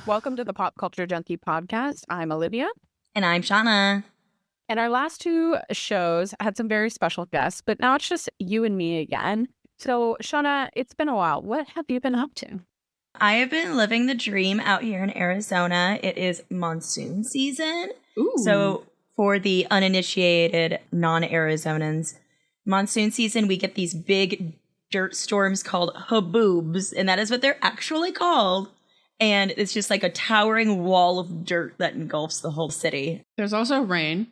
Welcome to the Pop Culture Junkie podcast. I'm Olivia. And I'm Shauna. And our last two shows had some very special guests, but now it's just you and me again. So, Shauna, it's been a while. What have you been up to? I have been living the dream out here in Arizona. It is monsoon season. Ooh. So for the uninitiated non-Arizonans, monsoon season, we get these big dirt storms called haboobs, and that is what they're actually called. And it's just like a towering wall of dirt that engulfs the whole city. There's also rain.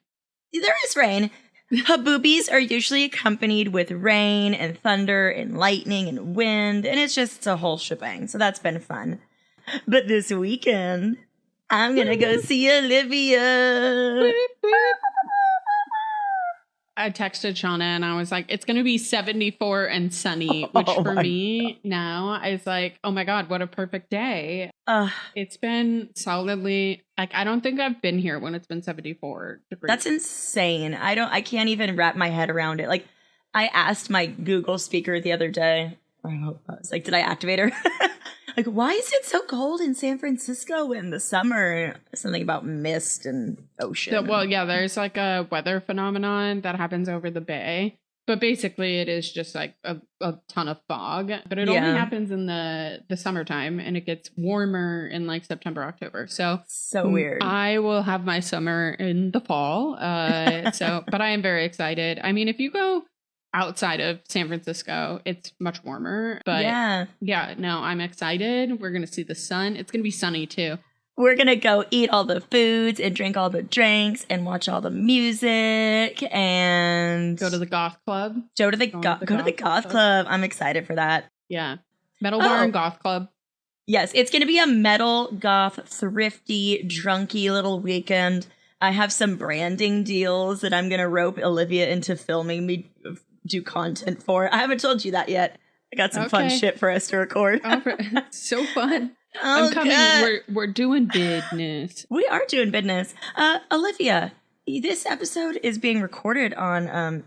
There is rain. Haboobies are usually accompanied with rain and thunder and lightning and wind, and it's a whole shebang. So that's been fun. But this weekend, I'm going to go see Olivia. I texted Shauna and I was like, it's going to be 74 and sunny, which for me now, I was like, oh my God, what a perfect day. It's been solidly, like, I don't think I've been here when it's been 74 degrees. That's insane. I can't even wrap my head around it. Like, I asked my Google speaker the other day, I was like, did I activate her? Like, why is it so cold in San Francisco in the summer? Something about mist and ocean. There's like a weather phenomenon that happens over the bay. But basically, it is just like a ton of fog. But it only happens in the summertime, and it gets warmer in like September, October. So weird. I will have my summer in the fall. But I am very excited. I mean, if you go outside of San Francisco, it's much warmer. But I'm excited. We're going to see the sun. It's going to be sunny too. We're going to go eat all the foods and drink all the drinks and watch all the music and go to the goth club. Go to the goth club. I'm excited for that. Yeah. Metal bar and goth club. Yes, it's going to be a metal, goth, thrifty, drunky little weekend. I have some branding deals that I'm going to rope Olivia into filming me do content for. I haven't told you that yet. I got some fun shit for us to record. So fun. I'm coming. We're doing business. We are doing business. Olivia, this episode is being recorded on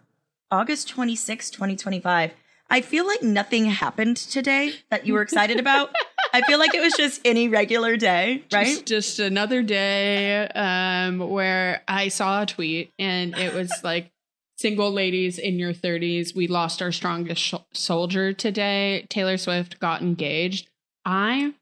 August 26, 2025. I feel like nothing happened today that you were excited about. I feel like it was just any regular day, right? Just another day where I saw a tweet and it was like, single ladies in your 30s, we lost our strongest soldier today. Taylor Swift got engaged. So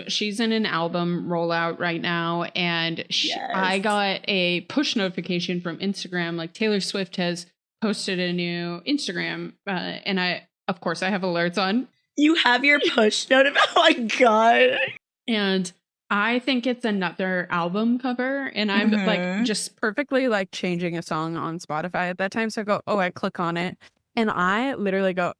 she's in an album rollout right now, and I got a push notification from Instagram, like Taylor Swift has posted a new Instagram, and I have alerts on. You have your push notification? Oh my God. And I think it's another album cover, and I'm like just perfectly like changing a song on Spotify at that time. So I go, I click on it, and I literally go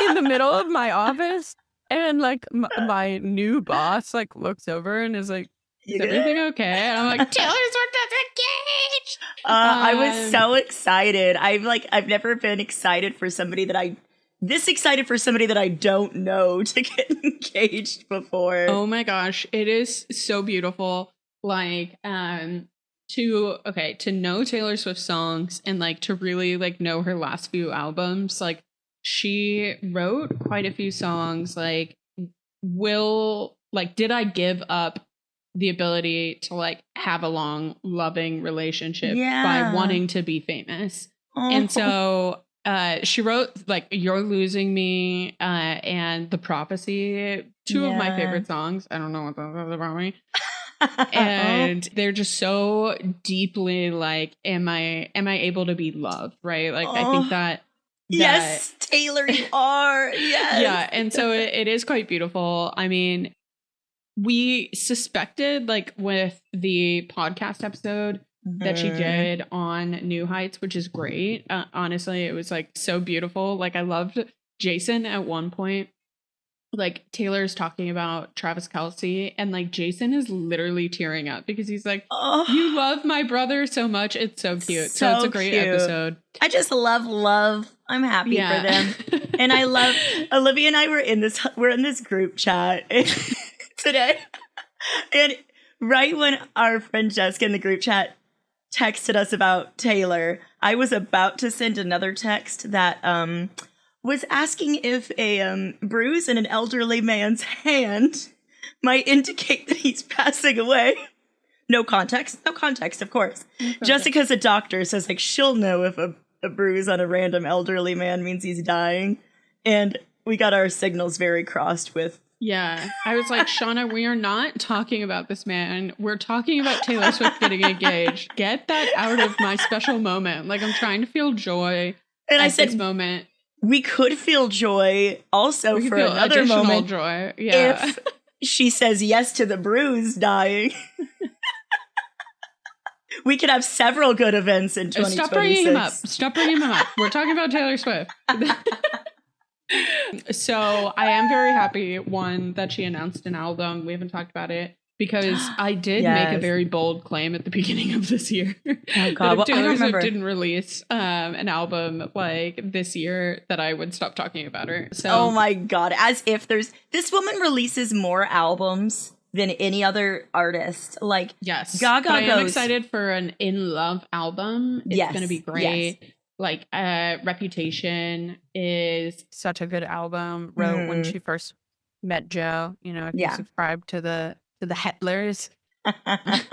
in the middle of my office, and like my new boss like looks over and is like, "Is everything okay?" And I'm like, Taylor Swift is engaged. I was so excited. I've never been excited for somebody that I don't know to get engaged before. Oh my gosh, it is so beautiful. Like, to know Taylor Swift songs and like to really like know her last few albums. Like, she wrote quite a few songs. Like, did I give up the ability to like have a long, loving relationship by wanting to be famous? And so she wrote like You're Losing Me and The Prophecy, two of my favorite songs. I don't know what those are about me. And they're just so deeply like, am I able to be loved? Right? Like, I think that yes, Taylor, you are. Yes. Yeah. And so it is quite beautiful. I mean, we suspected like with the podcast episode that she did on New Heights, which is great. Honestly, it was like so beautiful. Like, I loved Jason at one point. Like, Taylor's talking about Travis Kelce, and like Jason is literally tearing up because he's like, you love my brother so much. It's so cute. So it's a great episode. I just love. I'm happy for them. And I love Olivia and I we're in this group chat today. And right when our friend Jessica in the group chat texted us about Taylor, I was about to send another text that was asking if a bruise in an elderly man's hand might indicate that he's passing away. No context, of course. Just because a doctor says, like, she'll know if a bruise on a random elderly man means he's dying. And we got our signals very crossed with. Yeah. I was like, Shauna, we are not talking about this man. We're talking about Taylor Swift getting engaged. Get that out of my special moment. Like, I'm trying to feel joy And at I said, this moment. We could feel joy also We could for feel another additional moment. joy. Yeah. If she says yes to the bruise dying. We could have several good events in 2026. Stop bringing him up. Stop bringing him up. We're talking about Taylor Swift. So I am very happy, one, that she announced an album. We haven't talked about it because I did make a very bold claim at the beginning of this year. Oh, God. That if Taylor Swift didn't release an album like this year, that I would stop talking about her. So, oh my God. As if this woman releases more albums than any other artist. Like, yes, Gaga but I am goes, excited for an In Love album. It's going to be great. Yes. Like, Reputation is such a good album. Wrote when she first met Joe. You know, if you subscribe to the Hetlers. I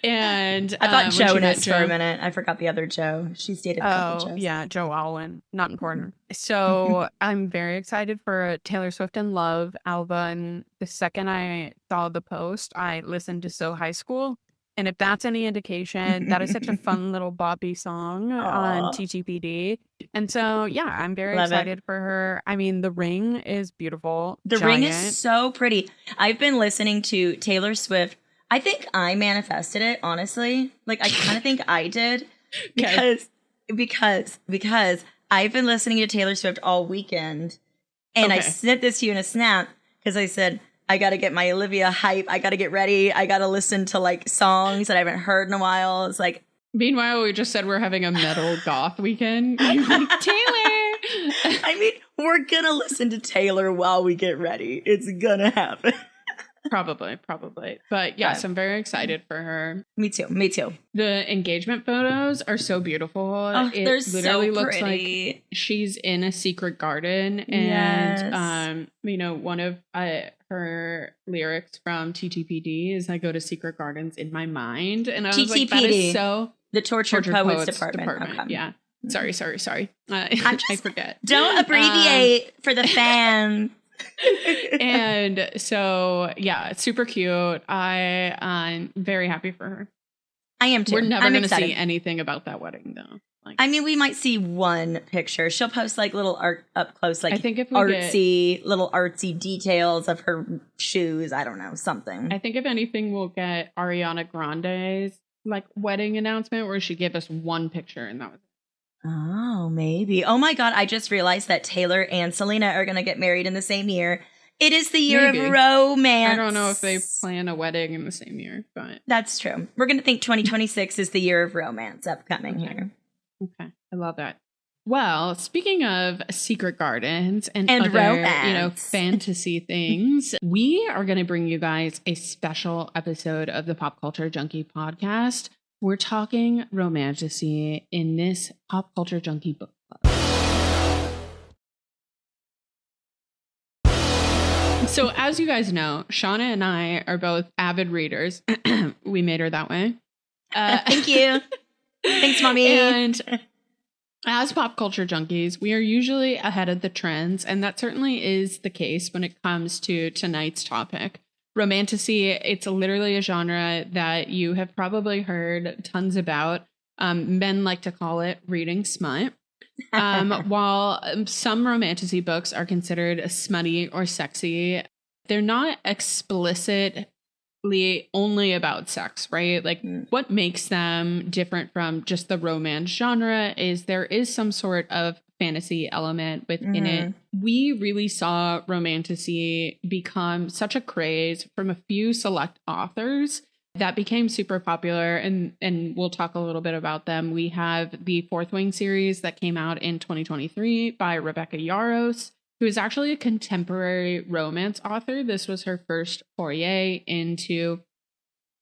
And thought Jonas for a minute. I forgot the other Joe. She's dated a couple Joes. Yeah, Joe Alwyn. Not important. So I'm very excited for a Taylor Swift in Love album. The second I saw the post, I listened to So High School. And if that's any indication, that is such a fun little boppy song on TTPD. And so, yeah, I'm very excited for her. I mean, The Ring is beautiful. The Ring is so pretty. I've been listening to Taylor Swift. I think I manifested it, honestly. Like, I kind of think I did. Because I've been listening to Taylor Swift all weekend. And I sent this to you in a snap because I said, I got to get my Olivia hype. I got to get ready. I got to listen to like songs that I haven't heard in a while. It's like. Meanwhile, we just said we're having a metal goth weekend. You're like, Taylor. I mean, we're going to listen to Taylor while we get ready. It's going to happen. Probably. But yes, I'm very excited for her. Me too. The engagement photos are so beautiful. Oh, it they're literally so looks pretty. like she's in a secret garden. And, you know, one of her lyrics from TTPD is I go to secret gardens in my mind. And I was like, that is so... The Tortured Poets Department. Okay. Yeah. Sorry. I forget. Don't abbreviate for the fans. And so, yeah, it's super cute. I'm very happy for her. I am too. We're never going to see anything about that wedding, though. Like, I mean, we might see one picture. She'll post like little art up close, like I think if little artsy details of her shoes. I don't know, something. I think if anything, we'll get Ariana Grande's like wedding announcement where she gave us one picture and that was. Oh, maybe. Oh my God, I just realized that Taylor and Selena are going to get married in the same year. It is the year of romance. I don't know if they plan a wedding in the same year, but... That's true. We're going to think 2026 is the year of romance upcoming here. Okay, I love that. Well, speaking of secret gardens and other, romance, fantasy things, we are going to bring you guys a special episode of the Pop Culture Junkie podcast. We're talking Romantasy in this Pop Culture Junkie book club. So as you guys know, Shauna and I are both avid readers. We made her that way. Thank you. Thanks, Mommy. And as Pop Culture Junkies, we are usually ahead of the trends. And that certainly is the case when it comes to tonight's topic. Romantasy, it's literally a genre that you have probably heard tons about. Men like to call it reading smut. While some romantasy books are considered smutty or sexy, they're not explicitly only about sex, right? Like what makes them different from just the romance genre is there is some sort of fantasy element within it. We really saw Romantasy become such a craze from a few select authors that became super popular, and we'll talk a little bit about them. We have the Fourth Wing series that came out in 2023 by Rebecca Yarros, who is actually a contemporary romance author. This was her first foray into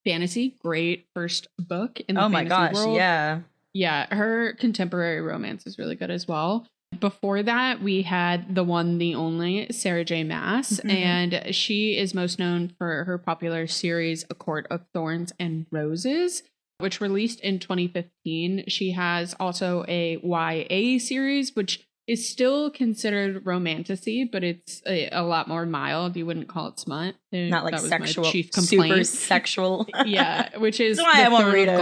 fantasy. Great first book in the fantasy world. Yeah. Yeah, her contemporary romance is really good as well. Before that, we had the one, the only Sarah J. Maas, and she is most known for her popular series A Court of Thorns and Roses, which released in 2015. She has also a YA series, which is still considered romantasy, but it's a lot more mild. You wouldn't call it smut. Not like that was sexual, my chief complaint. super sexual. Yeah, which is That's why I won't read it.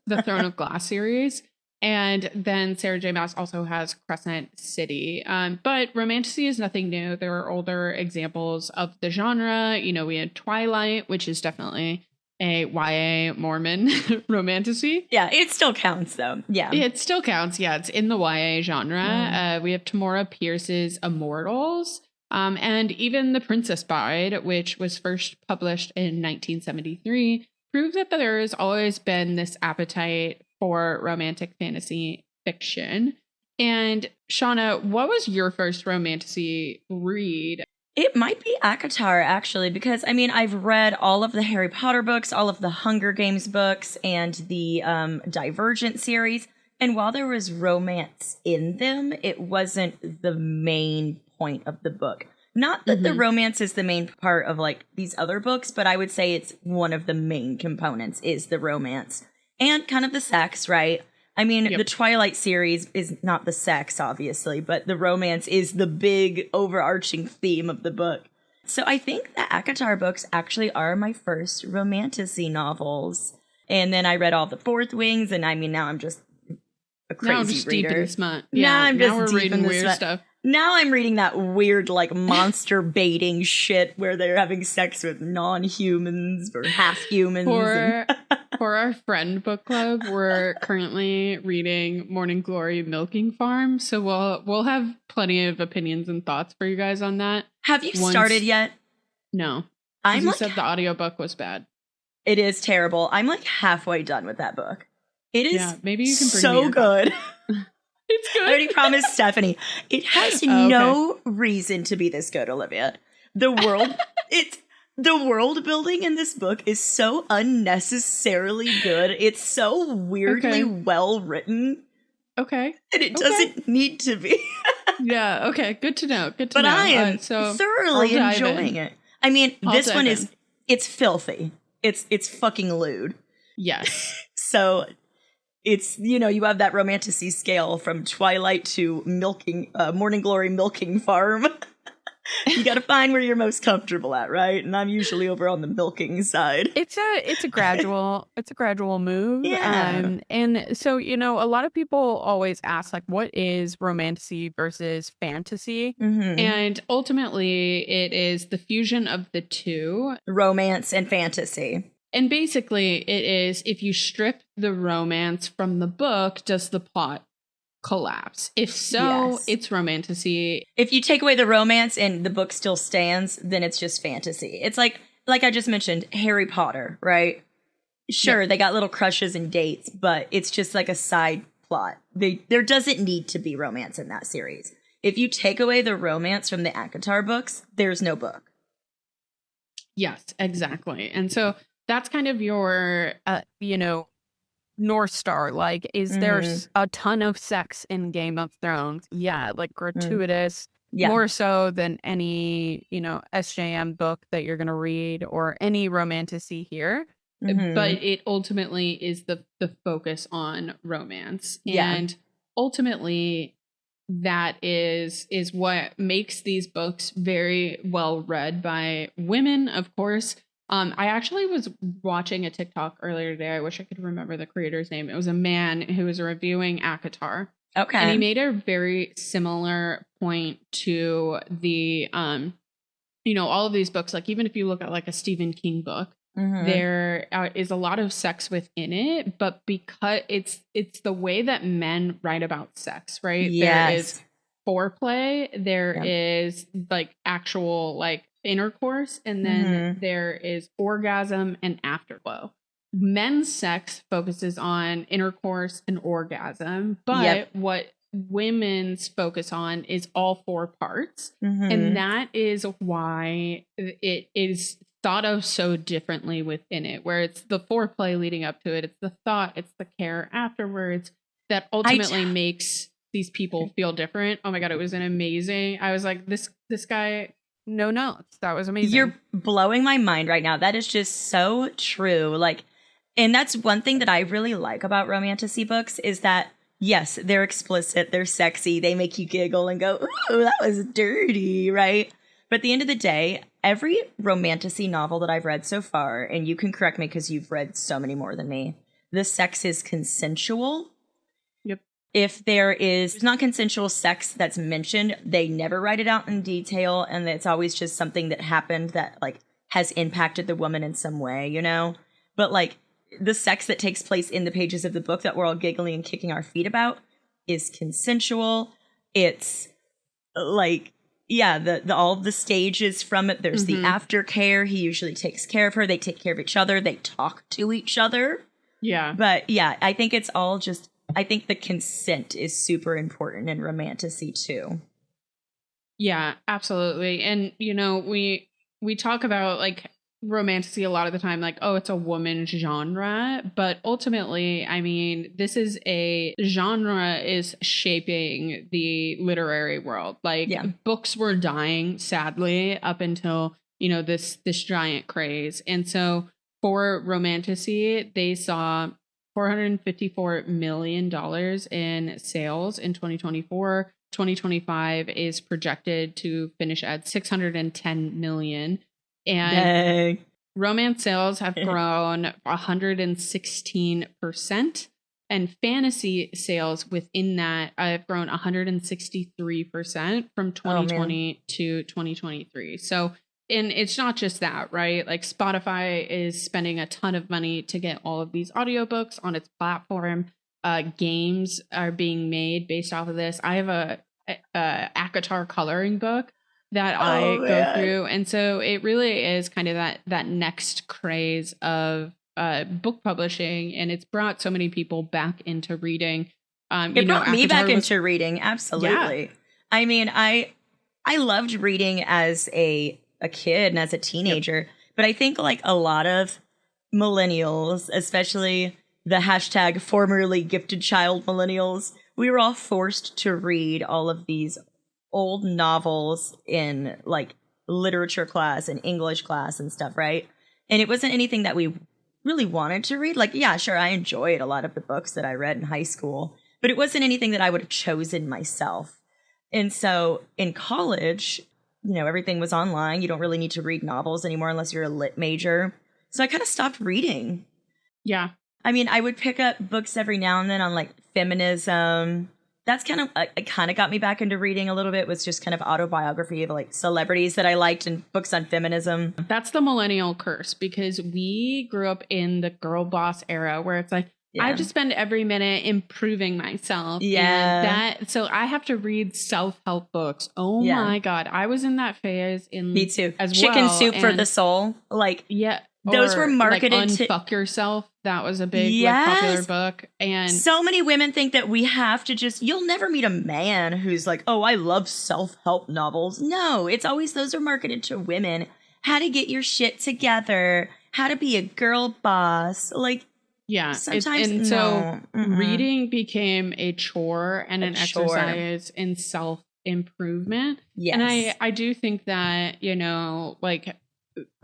The Throne of Glass series. And then Sarah J. Maas also has Crescent City. But romantasy is nothing new. There are older examples of the genre. You know, we had Twilight, which is definitely a YA Mormon romantasy. Yeah, it still counts, though. Yeah. It still counts. Yeah, it's in the YA genre. We have Tamora Pierce's Immortals. And even The Princess Bride, which was first published in 1973, proves that there has always been this appetite for romantic fantasy fiction. And Shauna, what was your first romantasy read? It might be ACOTAR, actually, because, I mean, I've read all of the Harry Potter books, all of the Hunger Games books, and the Divergent series. And while there was romance in them, it wasn't the main point of the book. Not that the romance is the main part of, like, these other books, but I would say it's one of the main components is the romance. And kind of the sex, right? I mean, the Twilight series is not the sex, obviously, but the romance is the big overarching theme of the book. So I think the ACOTAR books actually are my first romantasy novels. And then I read all the Fourth Wings, and I mean, now I'm just a crazy now I'm just reader. Deep in the smut. Now I'm just we're deep reading in the weird smut. stuff. Now I'm reading that weird, like, monster baiting shit where they're having sex with non-humans or half-humans. For our friend book club, we're currently reading Morning Glory Milking Farm, so we'll have plenty of opinions and thoughts for you guys on that. Have you started yet? No. I'm you like, said the audiobook was bad. It is terrible. I'm like halfway done with that book. It is maybe you can bring so me good. It's good. I already promised Stephanie. It has no reason to be this good, Olivia. The world building in this book is so unnecessarily good. It's so weirdly well written. Okay. And it doesn't need to be. Yeah, okay. Good to know. Good to know. But I am thoroughly enjoying it. I mean, this one it's filthy. It's fucking lewd. Yes. So it's, you know, you have that romantasy scale from Twilight to Morning Glory Milking Farm. You got to find where you're most comfortable at, right? And I'm usually over on the milking side. It's a gradual move. Yeah. And so, you know, a lot of people always ask, like, what is romantasy versus fantasy? And ultimately, it is the fusion of the two, romance and fantasy. And basically, it is, if you strip the romance from the book, does the plot collapse? If so, it's romantasy. If you take away the romance and the book still stands, then it's just fantasy. It's like I just mentioned, Harry Potter, right? Sure, they got little crushes and dates, but it's just like a side plot. There doesn't need to be romance in that series. If you take away the romance from the ACOTAR books, there's no book. Yes, exactly. And so that's kind of your, you know, North Star. Like, is there a ton of sex in Game of Thrones? Yeah, like gratuitous, more so than any, you know, SJM book that you're going to read or any romantasy here. But it ultimately is the focus on romance. And ultimately, that is what makes these books very well read by women, of course. I actually was watching a TikTok earlier today. I wish I could remember the creator's name. It was a man who was reviewing ACOTAR. Okay. And he made a very similar point to the, you know, all of these books. Like, even if you look at like a Stephen King book, there is a lot of sex within it. But because it's the way that men write about sex, right? Yes. There is foreplay. There is like actual like intercourse, and then there is orgasm and afterglow. Men's sex focuses on intercourse and orgasm, but what women's focus on is all four parts. And that is why it is thought of so differently within it, where it's the foreplay leading up to it, it's the thought, it's the care afterwards that ultimately makes these people feel different. Oh my God, it was an amazing. I was like, this guy. No notes. That was amazing. You're blowing my mind right now. That is just so true. Like, and that's one thing that I really like about romantasy books is that, yes, they're explicit, they're sexy, they make you giggle and go, ooh, that was dirty, right? But at the end of the day, every romantasy novel that I've read so far, and you can correct me because you've read so many more than me, the sex is consensual. Yep. If there's non-consensual sex that's mentioned, they never write it out in detail, and it's always just something that happened that like has impacted the woman in some way, you know? But like the sex that takes place in the pages of the book that we're all giggling and kicking our feet about is consensual. It's like, yeah, the all the stages from it. There's the aftercare. He usually takes care of her. They take care of each other. They talk to each other. Yeah. But yeah, I think it's all just, I think the consent is super important in romantasy too. Yeah, absolutely. And, you know, we talk about like romantasy a lot of the time, like, oh, it's a woman genre. But ultimately, I mean, this is a genre is shaping the literary world. Like books were dying, sadly, up until, you know, this giant craze. And so for romantasy, they saw $454 million in sales in 2024. 2025 is projected to finish at 610 million. And romance sales have grown 116%. And fantasy sales within that have grown 163% from 2020 to 2023. So, and it's not just that, right? Like Spotify is spending a ton of money to get all of these audiobooks on its platform. Games are being made based off of this. I have a ACOTAR coloring book that I go through. And so it really is kind of that next craze of book publishing. And it's brought so many people back into reading. It brought me back into reading. Absolutely. Yeah. I mean, I loved reading as a kid and as a teenager, but I think like a lot of millennials, especially the hashtag formerly gifted child millennials, we were all forced to read all of these old novels in like literature class and English class and stuff, right? And it wasn't anything that we really wanted to read. Like, yeah, sure, I enjoyed a lot of the books that I read in high school, but it wasn't anything that I would have chosen myself. And so in college, you know, everything was online. You don't really need to read novels anymore unless you're a lit major. So I kind of stopped reading. Yeah. I mean, I would pick up books every now and then on like feminism. That's kind of, it kind of got me back into reading a little bit, was just kind of autobiography of like celebrities that I liked and books on feminism. That's the millennial curse, because we grew up in the girl boss era where it's like, I have to spend every minute improving myself. Yeah. And so I have to read self-help books. Oh my God. I was in that phase me too. As Chicken well. Soup for the Soul. Like, those were marketed like Unfuck Yourself. That was a big like, popular book. And so many women think that we have to just, you'll never meet a man who's like, oh, I love self-help novels. No, it's always, those are marketed to women. How to get your shit together. How to be a girl boss. Like, yeah. Sometimes so reading became a chore and an exercise in self-improvement. Yes. And I do think that, you know, like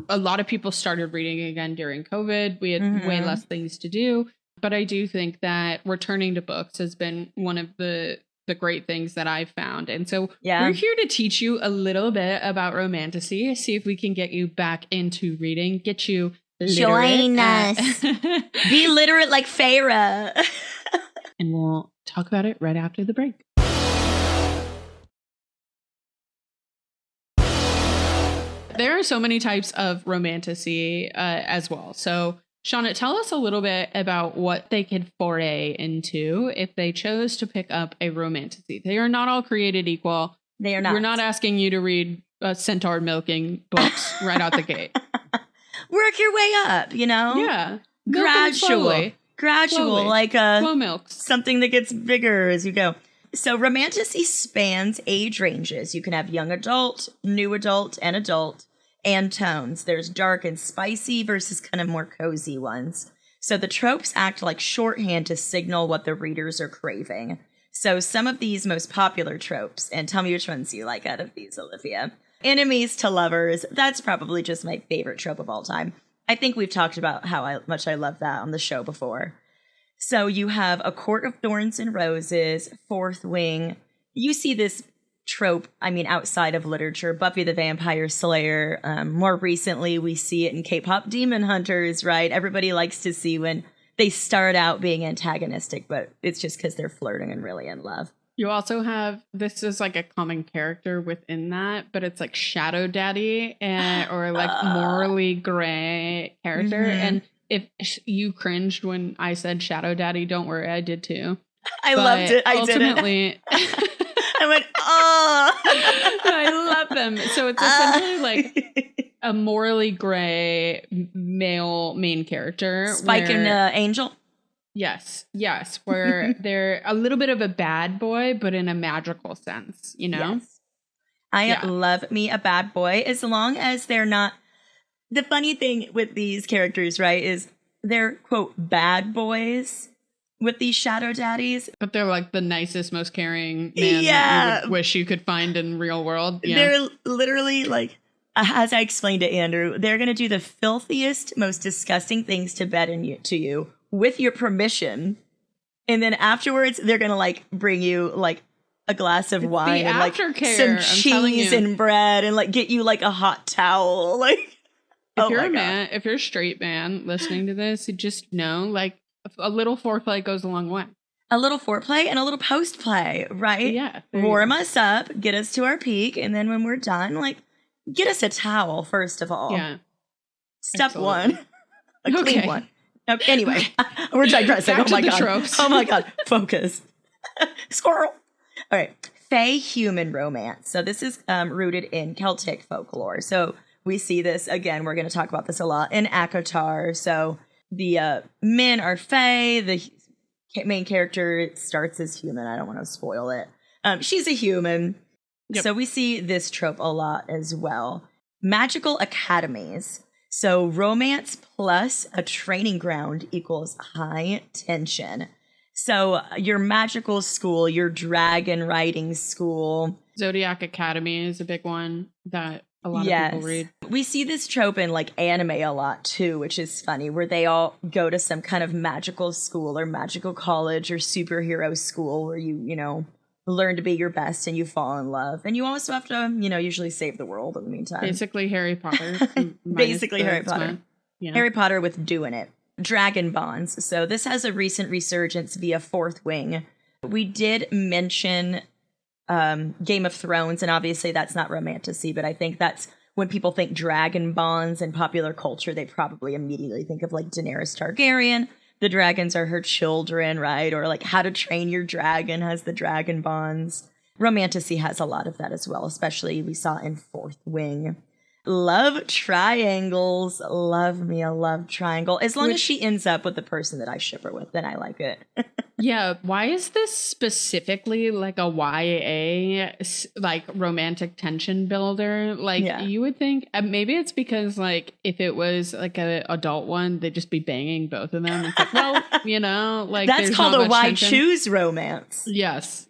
a lot of people started reading again during COVID. We had way less things to do. But I do think that returning to books has been one of the great things that I've found. And so we're here to teach you a little bit about romantasy, see if we can get you back into reading, get you join us. Be literate like Feyre. And we'll talk about it right after the break. There are so many types of romantasy as well. So, Shauna, tell us a little bit about what they could foray into if they chose to pick up a romantasy. They are not all created equal. They are not. We're not asking you to read centaur milking books right out the gate. Work your way up, you know? Yeah. Gradual, slowly. like slow milks. Something that gets bigger as you go. So romantasy spans age ranges. You can have young adult, new adult, and tones. There's dark and spicy versus kind of more cozy ones. So the tropes act like shorthand to signal what the readers are craving. So some of these most popular tropes, and tell me which ones you like out of these, Olivia. Enemies to lovers. That's probably just my favorite trope of all time. I think we've talked about how much I love that on the show before. So you have A Court of Thorns and Roses, Fourth Wing. You see this trope, I mean, outside of literature, Buffy the Vampire Slayer. More recently, we see it in K-pop Demon Hunters, right? Everybody likes to see when they start out being antagonistic, but it's just because they're flirting and really in love. You also have, this is like a common character within that, but it's like Shadow Daddy or like morally gray character. Mhm. And if you cringed when I said Shadow Daddy, don't worry, I did too. I loved it. I ultimately, I went, oh. I love them. So it's essentially like a morally gray male main character. Spike and Angel. Yes, where they're a little bit of a bad boy, but in a magical sense, you know? Yes. I love me a bad boy as long as they're not. The funny thing with these characters, right, is they're, quote, bad boys with these shadow daddies. But they're like the nicest, most caring man that you would wish you could find in real world. Yeah. They're literally like, as I explained to Andrew, they're going to do the filthiest, most disgusting things to bed to you with your permission. And then afterwards, they're going to like bring you like a glass of wine and like some cheese and bread and like get you like a hot towel. Like, if you're a man, if you're a straight man listening to this, you just know like a little foreplay goes a long way. A little foreplay and a little post play, right? Yeah. Warm us up, get us to our peak. And then when we're done, like get us a towel, first of all. Yeah. Step one. A clean one. Anyway, we're digressing. Back oh my to the god. Tropes. Oh my god. Focus. Squirrel. All right. Fae human romance. So this is rooted in Celtic folklore. So we see this again. We're going to talk about this a lot in ACOTAR. So the men are fae. The main character starts as human. I don't want to spoil it. She's a human. Yep. So we see this trope a lot as well. Magical academies. So romance plus a training ground equals high tension. So your magical school, your dragon riding school. Zodiac Academy is a big one that a lot of people read. We see this trope in like anime a lot too, which is funny, where they all go to some kind of magical school or magical college or superhero school where you know, learn to be your best and you fall in love. And you also have to, you know, usually save the world in the meantime. Basically Harry Potter. Basically Harry Potter. Yeah. Harry Potter with doing it. Dragon bonds. So this has a recent resurgence via Fourth Wing. We did mention Game of Thrones, and obviously that's not romantasy, but I think that's when people think dragon bonds in popular culture, they probably immediately think of like Daenerys Targaryen. The dragons are her children, right? Or like How to Train Your Dragon has the dragon bonds. Romantasy has a lot of that as well, especially we saw in Fourth Wing. Love triangles. Love me a love triangle. As long as she ends up with the person that I ship her with, then I like it. Yeah. Why is this specifically like a YA, like romantic tension builder? Like you would think maybe it's because like if it was like an adult one, they'd just be banging both of them. It's like, well, you know, like that's called a why choose romance. Yes.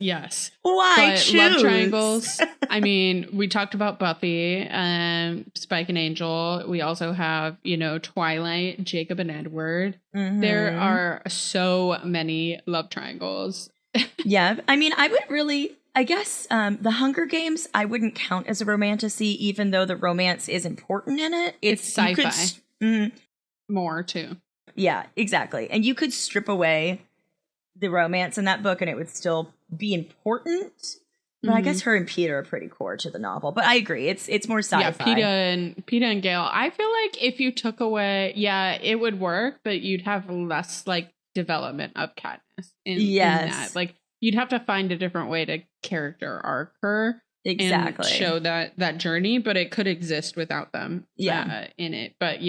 Why choose? Love triangles. I mean, we talked about Buffy, Spike and Angel. We also have, you know, Twilight, Jacob and Edward. Mm-hmm. There are so many love triangles. Yeah. I mean, I guess the Hunger Games, I wouldn't count as a romantasy, even though the romance is important in it. It's sci-fi. More too. Yeah, exactly. And you could strip away the romance in that book and it would still be important. But I guess her and Peter are pretty core to the novel. But I agree. It's more sci-fi. Yeah, Peter and Gale. I feel like if you took away, it would work, but you'd have less like development of Katniss in that. Like you'd have to find a different way to character arc her. Exactly. And show that journey, but it could exist without them in it. But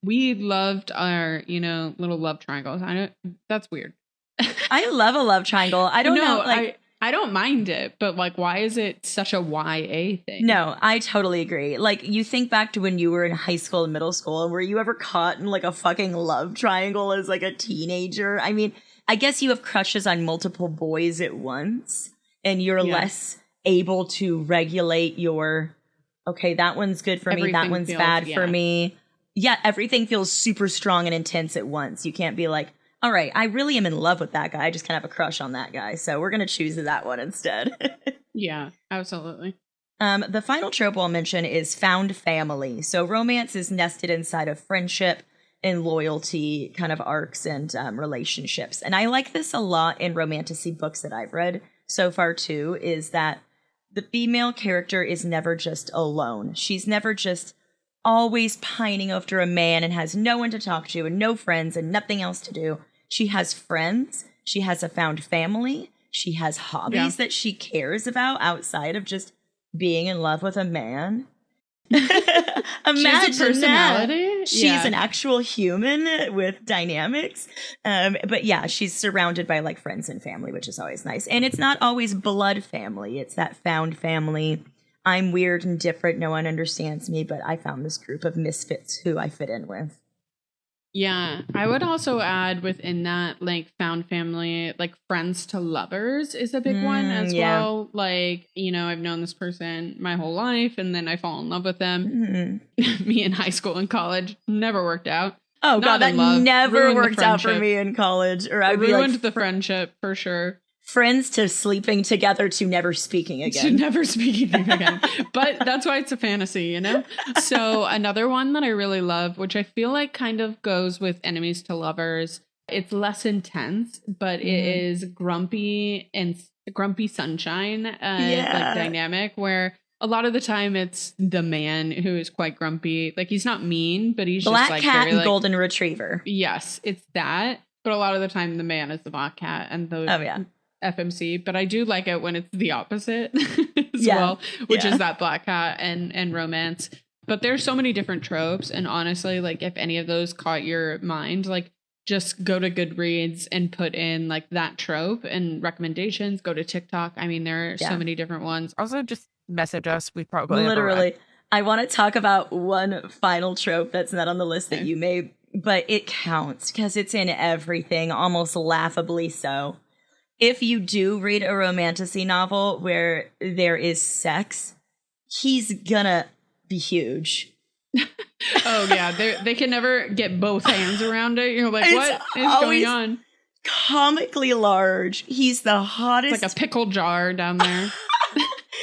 we loved our, you know, little love triangles. That's weird. I love a love triangle. I don't know. Like, I don't mind it, but like, why is it such a YA thing? No, I totally agree. Like, you think back to when you were in high school and middle school, and were you ever caught in like a fucking love triangle as like a teenager? I mean, I guess you have crushes on multiple boys at once, and you're less able to regulate your, okay, that one's good for me, that one's bad for me. Yeah, everything feels super strong and intense at once. You can't be like, all right, I really am in love with that guy. I just kind of have a crush on that guy. So we're going to choose that one instead. Yeah, absolutely. The final trope I'll mention is found family. So romance is nested inside of friendship and loyalty kind of arcs and relationships. And I like this a lot in romantasy books that I've read so far too, is that the female character is never just alone. She's never just always pining after a man and has no one to talk to and no friends and nothing else to do. She has friends. She has a found family. She has hobbies that she cares about outside of just being in love with a man. Imagine that. She's an actual human with dynamics. But yeah, she's surrounded by like friends and family, which is always nice. And it's not always blood family. It's that found family. I'm weird and different. No one understands me, but I found this group of misfits who I fit in with. Yeah, I would also add within that, like, found family, like friends to lovers is a big one as well. Like, you know, I've known this person my whole life and then I fall in love with them. Me in high school and college never worked out. Oh, God, that never worked out for me in college. Or I'd ruined be like, the friendship for sure. Friends to sleeping together to never speaking again. To never speaking again. But that's why it's a fantasy, you know? So another one that I really love, which I feel like kind of goes with enemies to lovers. It's less intense, but it is grumpy sunshine like dynamic where a lot of the time it's the man who is quite grumpy. Like he's not mean, but he's Black just like cat very, and like, golden retriever. Yes, it's that. But a lot of the time the man is the black cat and the FMC, but I do like it when it's the opposite as well, which is that black cat and romance. But there's so many different tropes, and honestly, like if any of those caught your mind, like just go to Goodreads and put in like that trope and recommendations. Go to TikTok. I mean, there are so many different ones. Also, just message us. We probably literally. I want to talk about one final trope that's not on the list that you made, but it counts because it's in everything, almost laughably so. If you do read a romantasy novel where there is sex, he's gonna be huge. Oh yeah, they can never get both hands around it. You're like, what is going on? Comically large. He's the hottest. It's like a pickle jar down there.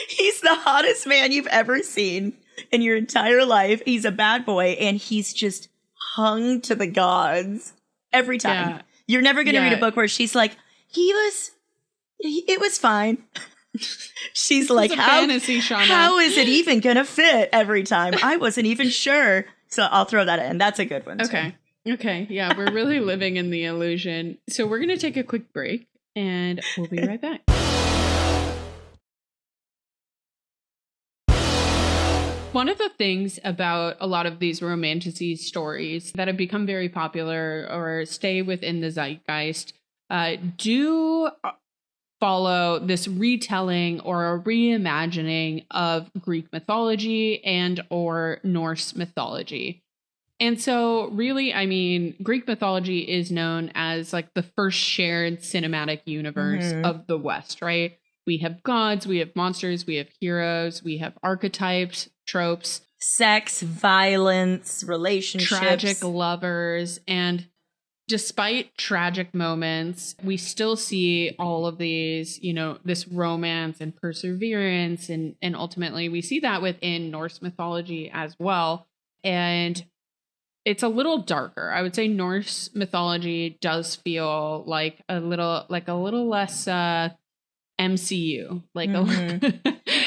He's the hottest man you've ever seen in your entire life. He's a bad boy, and he's just hung to the gods every time. Yeah. You're never gonna read a book where she's like, it was fine. She's like, fantasy, how is it even gonna fit every time? I wasn't even sure. So I'll throw that in. That's a good one. Okay. Too. Okay. Yeah, we're really living in the illusion. So we're going to take a quick break and we'll be right back. One of the things about a lot of these romantasy stories that have become very popular or stay within the zeitgeist do follow this retelling or a reimagining of Greek mythology and or Norse mythology. And so really, I mean, Greek mythology is known as like the first shared cinematic universe of the West, right? We have gods, we have monsters, we have heroes, we have archetypes, tropes, sex, violence, relationships, tragic lovers, and despite tragic moments, we still see all of these, you know, this romance and perseverance. And ultimately we see that within Norse mythology as well. And it's a little darker. I would say Norse mythology does feel like a little less MCU. Like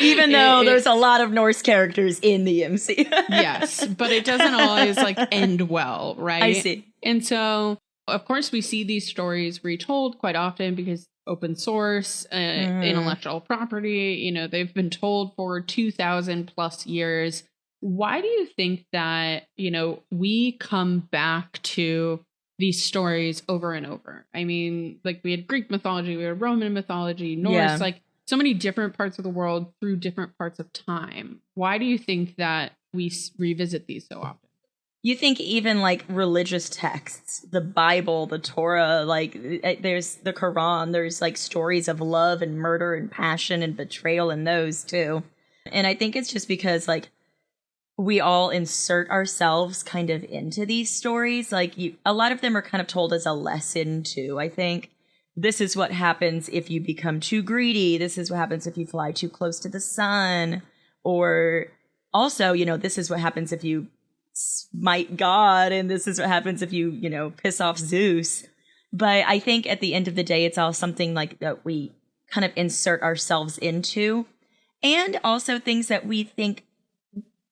even though there's a lot of Norse characters in the MCU. Yes, but it doesn't always like end well, right? I see. And so of course, we see these stories retold quite often because open source, intellectual property, you know, they've been told for 2,000 plus years. Why do you think that, you know, we come back to these stories over and over? I mean, like we had Greek mythology, we had Roman mythology, Norse, like so many different parts of the world through different parts of time. Why do you think that we revisit these so often? You think even like religious texts, the Bible, the Torah, like there's the Quran, there's like stories of love and murder and passion and betrayal in those too. And I think it's just because like we all insert ourselves kind of into these stories. Like a lot of them are kind of told as a lesson too. I think this is what happens if you become too greedy. This is what happens if you fly too close to the sun. Or also, this is what happens if you smite God, and this is what happens if you, piss off Zeus. But I think at the end of the day, it's all something like that we kind of insert ourselves into, and also things that we think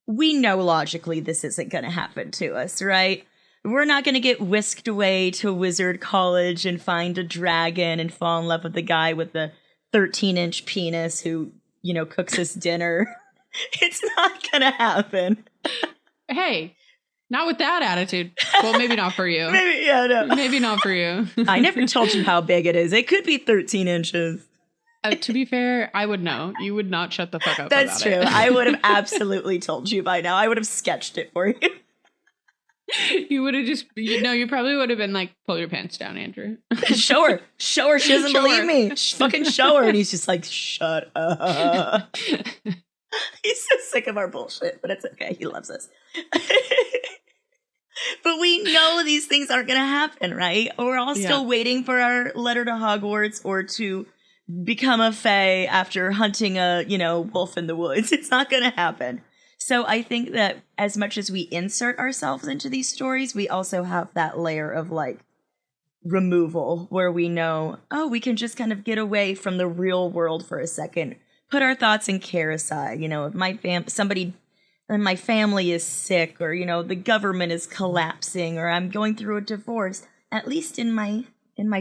we know logically this isn't going to happen to us, right? We're not going to get whisked away to wizard college and find a dragon and fall in love with the guy with the 13-inch penis who, cooks us dinner. It's not going to happen. Hey, not with that attitude. Well, maybe not for you. Maybe not for you. I never told you how big it is. It could be 13 inches. To be fair, I would know. You would not shut the fuck up. That's true. I would have absolutely told you by now. I would have sketched it for you. You would have just, you probably would have been like, pull your pants down, Andrew. Show her. She doesn't believe me. Fucking show her. And he's just like, shut up. He's so sick of our bullshit, but it's okay. He loves us. But we know these things aren't going to happen, right? We're all still waiting for our letter to Hogwarts or to become a fae after hunting a, wolf in the woods. It's not going to happen. So I think that as much as we insert ourselves into these stories, we also have that layer of like removal where we know, we can just kind of get away from the real world for a second. Put our thoughts and care aside. If somebody in my family is sick, or the government is collapsing, or I'm going through a divorce, at least in my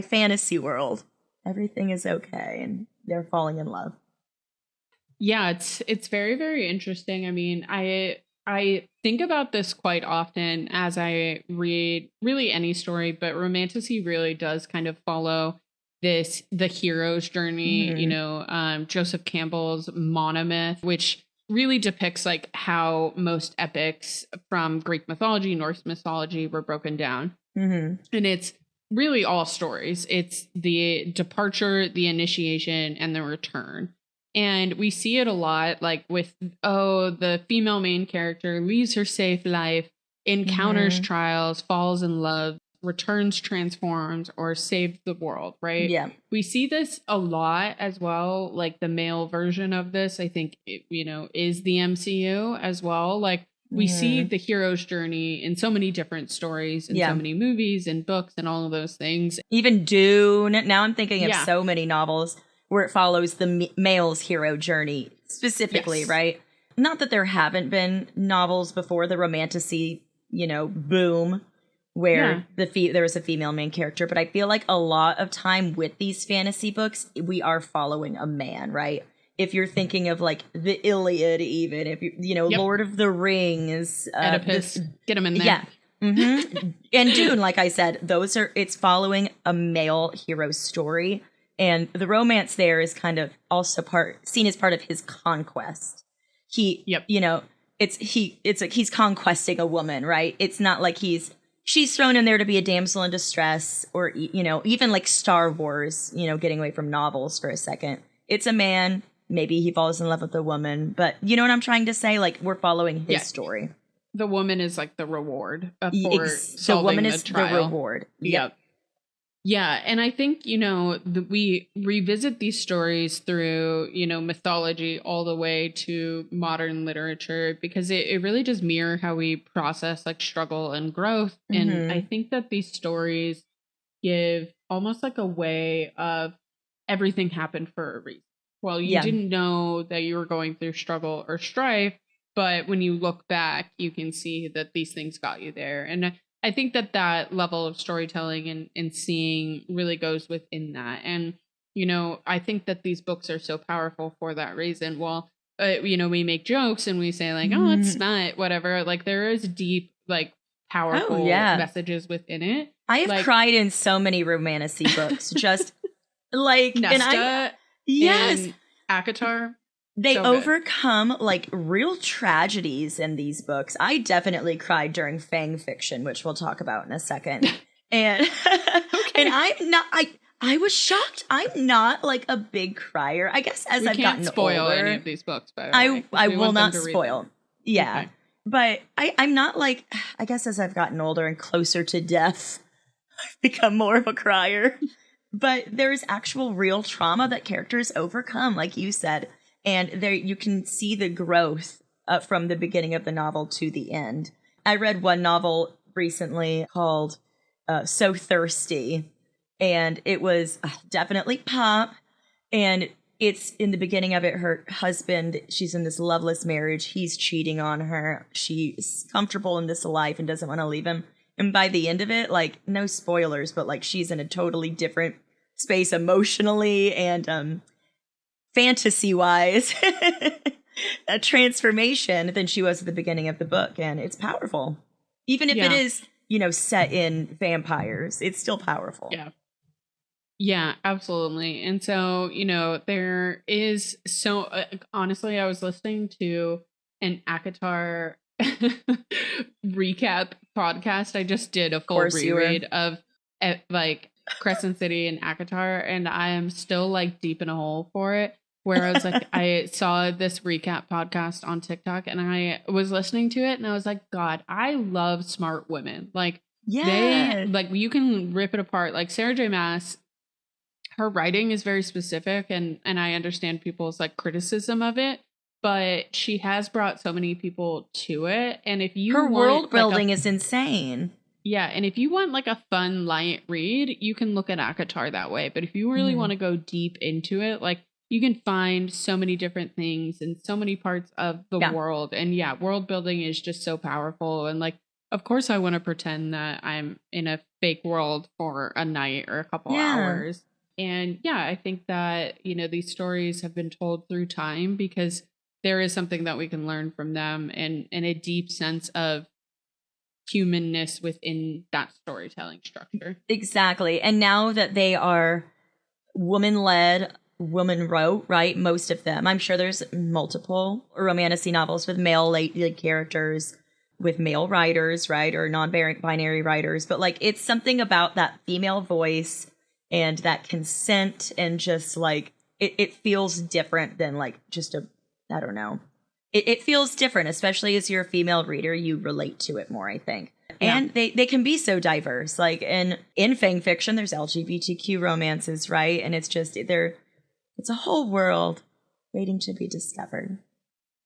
fantasy world, everything is okay and they're falling in love. Yeah, it's very, very interesting. I mean, I think about this quite often as I read really any story, but Romantasy really does kind of follow the hero's journey, Joseph Campbell's monomyth, which really depicts like how most epics from Greek mythology, Norse mythology were broken down. And it's really all stories. It's the departure, the initiation, and the return. And we see it a lot, like with, the female main character leaves her safe life, encounters trials, falls in love, returns, transforms, or saves the world, right? Yeah. We see this a lot as well. Like the male version of this, I think, is the MCU as well. Like we see the hero's journey in so many different stories and so many movies and books and all of those things. Even Dune. Now I'm thinking of so many novels where it follows the male's hero journey specifically, right? Not that there haven't been novels before the Romantasy, boom, where there was a female main character, but I feel like a lot of time with these fantasy books, we are following a man, right? If you're thinking of like the Iliad, even if Lord of the Rings, Oedipus, get him in there. Yeah. And Dune, like I said, it's following a male hero story. And the romance there is kind of also seen as part of his conquest. He's conquesting a woman, right? It's not like she's thrown in there to be a damsel in distress, or, even like Star Wars, getting away from novels for a second. It's a man. Maybe he falls in love with a woman, but you know what I'm trying to say? Like we're following his story. The woman is like the reward for the woman is the reward. Yep. Yeah, and I think, we revisit these stories through, mythology all the way to modern literature, because it really does mirror how we process like struggle and growth. And I think that these stories give almost like a way of everything happened for a reason. Well, you didn't know that you were going through struggle or strife, but when you look back, you can see that these things got you there. And I think that level of storytelling and seeing really goes within that. And, I think that these books are so powerful for that reason. Well, we make jokes and we say like, it's not whatever. Like there is deep, like powerful messages within it. I have cried in so many Romantasy books, just like Nesta and Akatar. They So good. overcome like real tragedies in these books. I definitely cried during fan fiction, which we'll talk about in a second. And and I was shocked. I'm not like a big crier. I guess as We I've can't gotten spoil older, any of these books, by the way. 'Cause I we will want them not to read spoil. them. Yeah. Okay. But I'm not like, I guess as I've gotten older and closer to death, I've become more of a crier. But there's actual real trauma that characters overcome, like you said. And there you can see the growth from the beginning of the novel to the end. I read one novel recently called So Thirsty, and it was definitely pop. And it's in the beginning of it, her husband, she's in this loveless marriage. He's cheating on her. She's comfortable in this life and doesn't want to leave him. And by the end of it, like, no spoilers, but like she's in a totally different space emotionally and fantasy wise, a transformation than she was at the beginning of the book. And it's powerful. Even if it is, set in vampires, it's still powerful. Yeah. Yeah, absolutely. And so, there is honestly, I was listening to an ACOTAR recap podcast. I just did a full reread of like Crescent City and ACOTAR, and I am still like deep in a hole for it. Where I was like, I saw this recap podcast on TikTok and I was listening to it and I was like, God, I love smart women. Like, you can rip it apart. Like Sarah J. Maas, her writing is very specific and I understand people's like criticism of it, but she has brought so many people to it. And if you her world building is insane. Yeah, and if you want like a fun light read, you can look at ACOTAR that way. But if you really want to go deep into it, like you can find so many different things and so many parts of the world. And world building is just so powerful. And like, of course I want to pretend that I'm in a fake world for a night or a couple hours. And I think that, these stories have been told through time because there is something that we can learn from them and a deep sense of humanness within that storytelling structure. Exactly. And now that they are woman-led, woman-wrote, right? Most of them. I'm sure there's multiple romantasy novels with male lead characters, with male writers, right? Or non-binary writers. But like, it's something about that female voice and that consent and just like, it feels different than like just I don't know. It feels different, especially as you're a female reader, you relate to it more, I think. And they can be so diverse. Like in fan fiction, there's LGBTQ romances, right? And it's just, it's a whole world waiting to be discovered.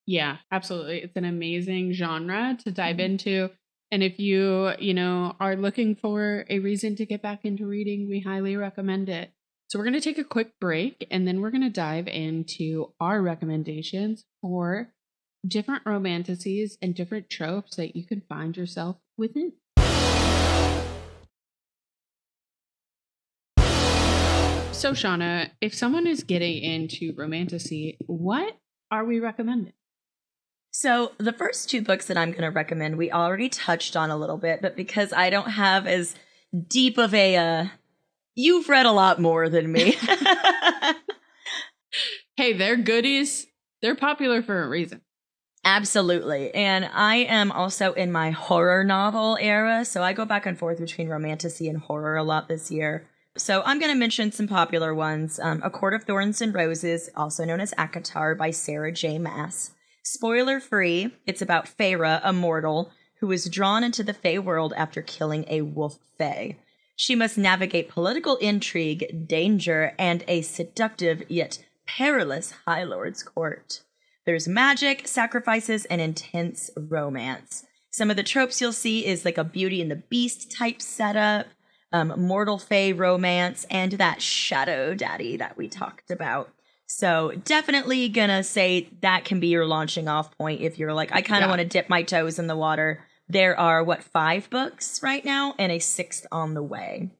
Yeah, absolutely. It's an amazing genre to dive into. And if you, are looking for a reason to get back into reading, we highly recommend it. So we're going to take a quick break and then we're going to dive into our recommendations for different romantasies and different tropes that you can find yourself within. So Shauna, if someone is getting into romantasy, what are we recommending? So the first two books that I'm going to recommend, we already touched on a little bit, but because I don't have as deep of you've read a lot more than me. Hey, they're goodies. They're popular for a reason. Absolutely. And I am also in my horror novel era. So I go back and forth between romantasy and horror a lot this year. So I'm going to mention some popular ones. A Court of Thorns and Roses, also known as ACOTAR by Sarah J. Maas. Spoiler free, it's about Feyre, a mortal, who is drawn into the Fey world after killing a wolf Fey. She must navigate political intrigue, danger, and a seductive yet perilous High Lord's court. There's magic, sacrifices, and intense romance. Some of the tropes you'll see is like a Beauty and the Beast type setup, mortal Fey romance, and that shadow daddy that we talked about. So definitely gonna say that can be your launching off point if you're like, I kind of want to dip my toes in the water. There are, 5 books right now and a 6th on the way.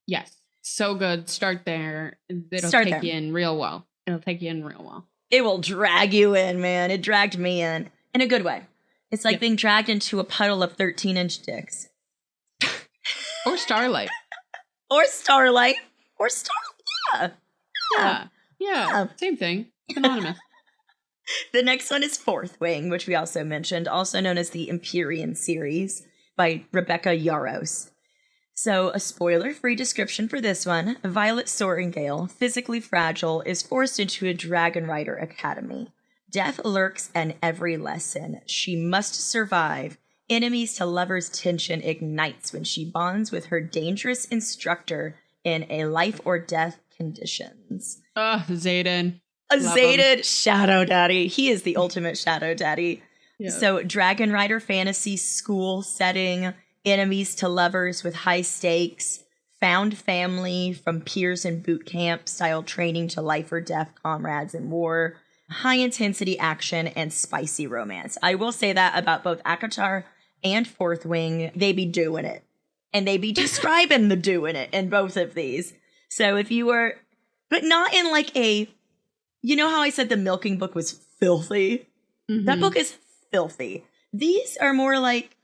Yes. So good. Start there. It'll take you in real well. It will drag you in, man. It dragged me in a good way. It's like being dragged into a puddle of 13-inch dicks. Or Starlight. Yeah. Same thing. Synonymous. The next one is Fourth Wing, which we also mentioned, also known as the Empyrean series by Rebecca Yarros. So, a spoiler-free description for this one. Violet Sortingale, physically fragile, is forced into a Dragon Rider Academy. Death lurks in every lesson. She must survive. Enemies to lovers tension ignites when she bonds with her dangerous instructor in a life or death conditions. Xaden. A Xaden Shadow Daddy. He is the ultimate Shadow Daddy. Yeah. So, Dragon Rider fantasy school setting, enemies to lovers with high stakes, found family from peers in boot camp style training to life or death comrades in war, high intensity action, and spicy romance. I will say that about both ACOTAR and Fourth Wing. They be doing it. And they be describing the doing it in both of these. So if you were, but not in like a, you know how I said the milking book was filthy? Mm-hmm. That book is filthy. These are more like,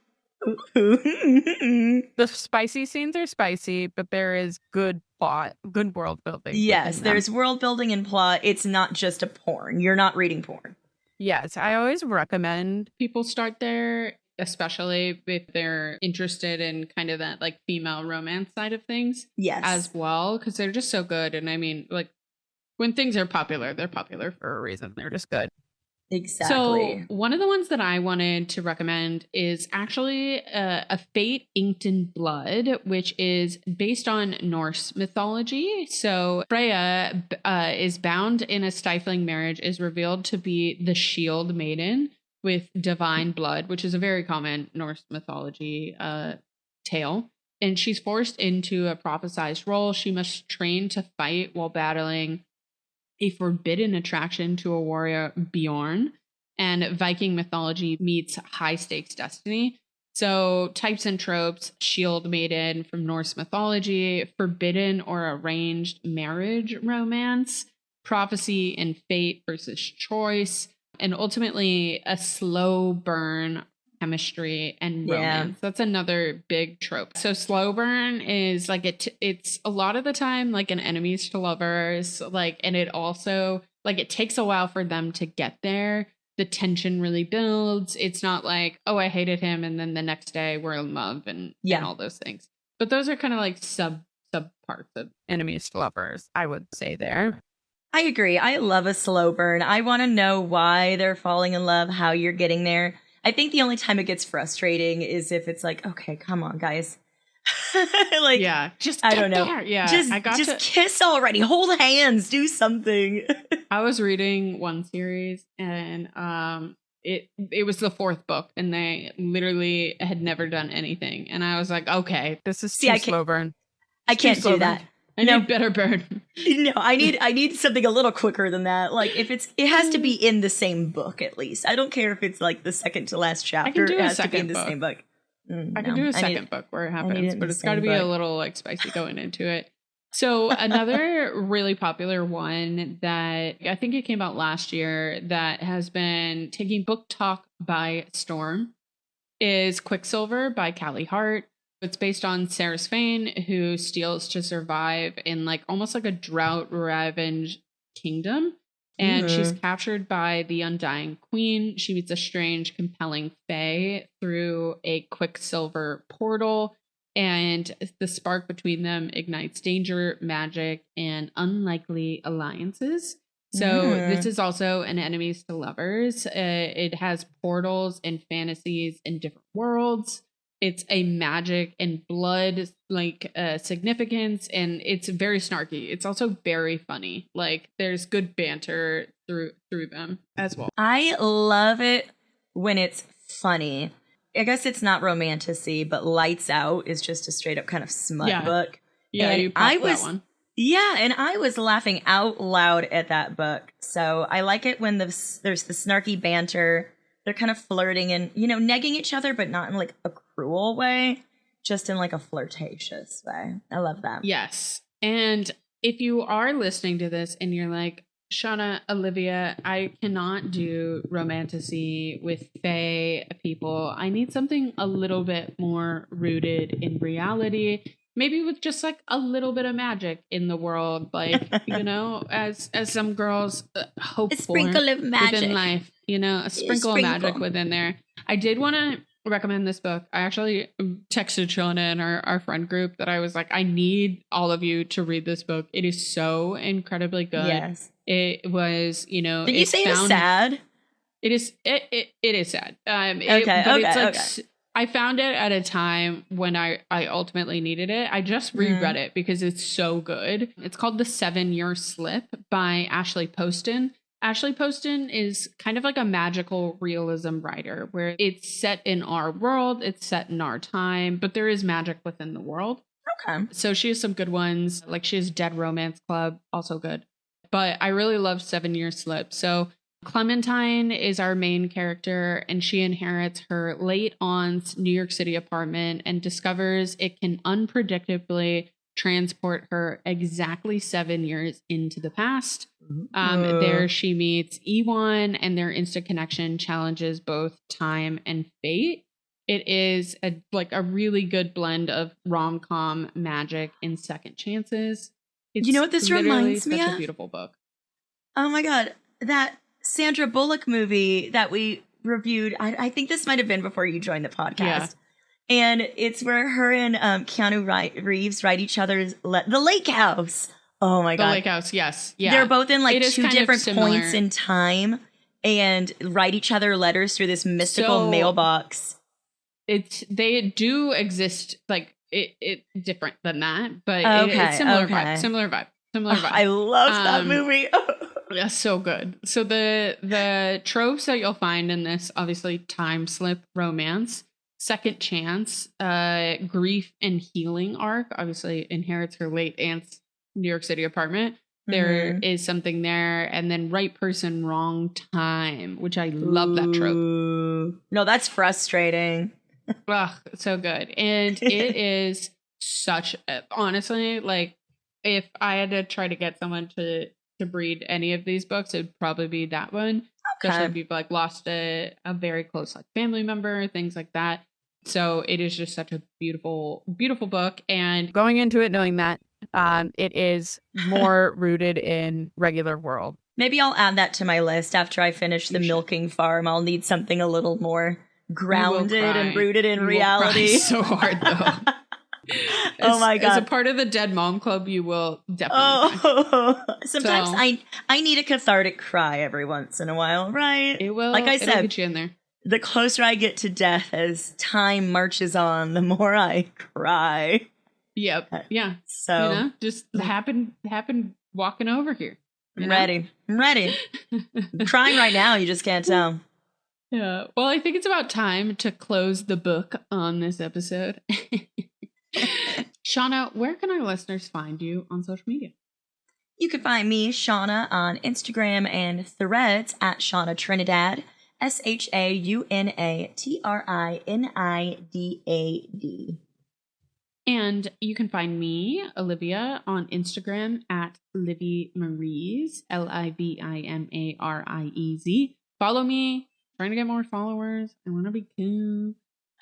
the spicy scenes are spicy, but there is good plot, good world building. Yes, there's world building and plot. It's not just a porn. You're not reading porn. Yes, I always recommend people start there, especially if they're interested in kind of that like female romance side of things. Yes. As well, because they're just so good. And I mean, like, when things are popular, they're popular for a reason. They're just good. Exactly. So one of the ones that I wanted to recommend is actually a Fate Inked in Blood, which is based on Norse mythology. So Freya is bound in a stifling marriage, is revealed to be the shield maiden with divine blood, which is a very common Norse mythology tale. And she's forced into a prophesized role. She must train to fight while battling a forbidden attraction to a warrior, Bjorn, and Viking mythology meets high stakes destiny. So types and tropes: shield maiden from Norse mythology, forbidden or arranged marriage romance, prophecy and fate versus choice, and ultimately a slow burn chemistry and romance. That's another big trope. So slow burn is like it's a lot of the time like an enemies to lovers, like, and it also like it takes a while for them to get there. The tension really builds. It's not like, oh, I hated him and then the next day we're in love and all those things. But those are kind of like sub parts of enemies to lovers, I would say there. I agree. I love a slow burn. I want to know why they're falling in love, how you're getting there. I think the only time it gets frustrating is if it's like, okay, come on, guys. Like, yeah, just I don't know. There. Yeah, just kiss already. Hold hands. Do something. I was reading one series, and it was the fourth book, and they literally had never done anything, and I was like, okay, this is too slow burn. I can't do that. I need better burn. No, I need something a little quicker than that. Like if it has to be in the same book at least. I don't care if it's like the second to last chapter. I can do it a has second to be in the book. same book. I can do a second book where it happens, but it's got to be a little like spicy going into it. So another really popular one that I think it came out last year that has been taking book talk by storm is Quicksilver by Callie Hart. It's based on Sarah Swain, who steals to survive in like almost like a drought ravaged kingdom. And she's captured by the Undying Queen. She meets a strange, compelling fae through a Quicksilver portal. And the spark between them ignites danger, magic, and unlikely alliances. So this is also an enemies to lovers. It has portals and fantasies in different worlds. It's a magic and blood like significance, and it's very snarky. It's also very funny. Like there's good banter through them as well. I love it when it's funny. I guess it's not romantasy, but Lights Out is just a straight up kind of smut book. Yeah, and you popped that one. Yeah, and I was laughing out loud at that book. So I like it when there's the snarky banter. They're kind of flirting and, negging each other, but not in like a cruel way, just in like a flirtatious way. I love that. Yes. And if you are listening to this and you're like, Shauna, Olivia, I cannot do romantasy with fae people. I need something a little bit more rooted in reality. maybe with just like a little bit of magic in the world, like, you know, as some girls hope A sprinkle for of magic within life, you know, a sprinkle of magic within there. I did want to recommend this book. I actually texted Shauna in our friend group that I was like, I need all of you to read this book. It is so incredibly good. Yes. It was, you know, Did you say it was sad? It is. It is sad. Okay. I found it at a time when I ultimately needed it. I just reread it because it's so good. It's called The 7-Year Slip by Ashley Poston. Ashley Poston is kind of like a magical realism writer where it's set in our world, it's set in our time, but there is magic within the world. Okay. So she has some good ones. Like she has Dead Romance Club, also good. But I really love 7-Year Slip. So Clementine is our main character, and she inherits her late aunt's New York City apartment and discovers it can unpredictably transport her exactly 7 years into the past. There she meets Ewan, and their instant connection challenges both time and fate. It is a really good blend of rom-com, magic, and second chances. It's you know what this reminds me of? Such a beautiful book. Oh my God. That Sandra Bullock movie that we reviewed, I think this might have been before you joined the podcast. Yeah. And it's where her and Keanu Reeves write each other's The Lake House. Oh my God. The Lake House, yes. Yeah. They're both in like two different points in time and write each other letters through this mystical mailbox. They do exist, like it different than that, but it's similar vibe. I love that movie. Yeah, so good. So the tropes that you'll find in this, obviously time slip, romance, second chance, grief and healing arc, obviously inherits her late aunt's New York City apartment. There is something there. And then right person, wrong time, which I love that trope. No, that's frustrating. Ugh, so good. And it is such, honestly, like if I had to try to get someone to read any of these books, it would probably be that one. Okay. Especially if you've like lost a very close like family member, things like that. So it is just such a beautiful, beautiful book. And going into it knowing that it is more rooted in regular world. Maybe I'll add that to my list after I finish the milking farm. I'll need something a little more grounded and rooted in reality. So hard though. Oh my God. As a part of the Dead Mom Club, you will definitely sometimes I need a cathartic cry every once in a while, right? It will. Like I said, get you in there. The closer I get to death as time marches on, the more I cry. Yep. Yeah. So you know, just happen walking over here. I'm ready. I'm crying right now. You just can't tell. Yeah. Well, I think it's about time to close the book on this episode. Shauna, where can our listeners find you on social media? You can find me, Shauna, on Instagram and Threads at Shauna Trinidad, ShaunaTrinidad. And you can find me, Olivia, on Instagram at Livy Maries, LIVIMARIEZ. Follow me. Trying to get more followers. I want to be cool.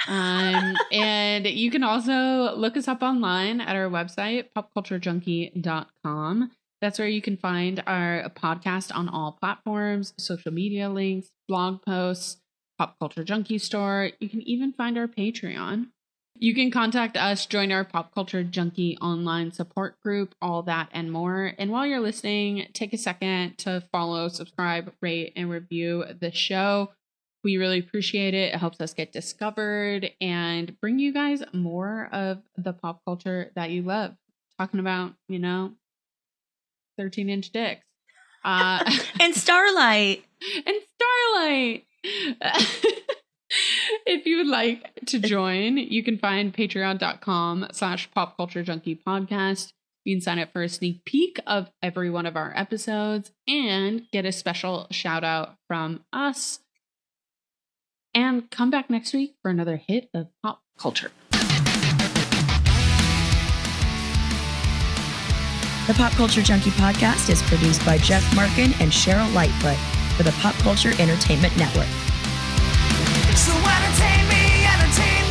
And you can also look us up online at our website, popculturejunkie.com. That's where you can find our podcast on all platforms, social media links, blog posts, Pop Culture Junkie store. You can even find our Patreon. You can contact us, join our Pop Culture Junkie online support group, all that and more. And while you're listening, take a second to follow, subscribe, rate, and review the show. We really appreciate it. It helps us get discovered and bring you guys more of the pop culture that you love. Talking about, 13-inch dicks. And Starlight. If you would like to join, you can find patreon.com/popculturejunkiepodcast. You can sign up for a sneak peek of every one of our episodes and get a special shout out from us. And come back next week for another hit of pop culture. The Pop Culture Junkie podcast is produced by Jeff Markin and Cheryl Lightfoot for the Pop Culture Entertainment Network. So entertain me, entertain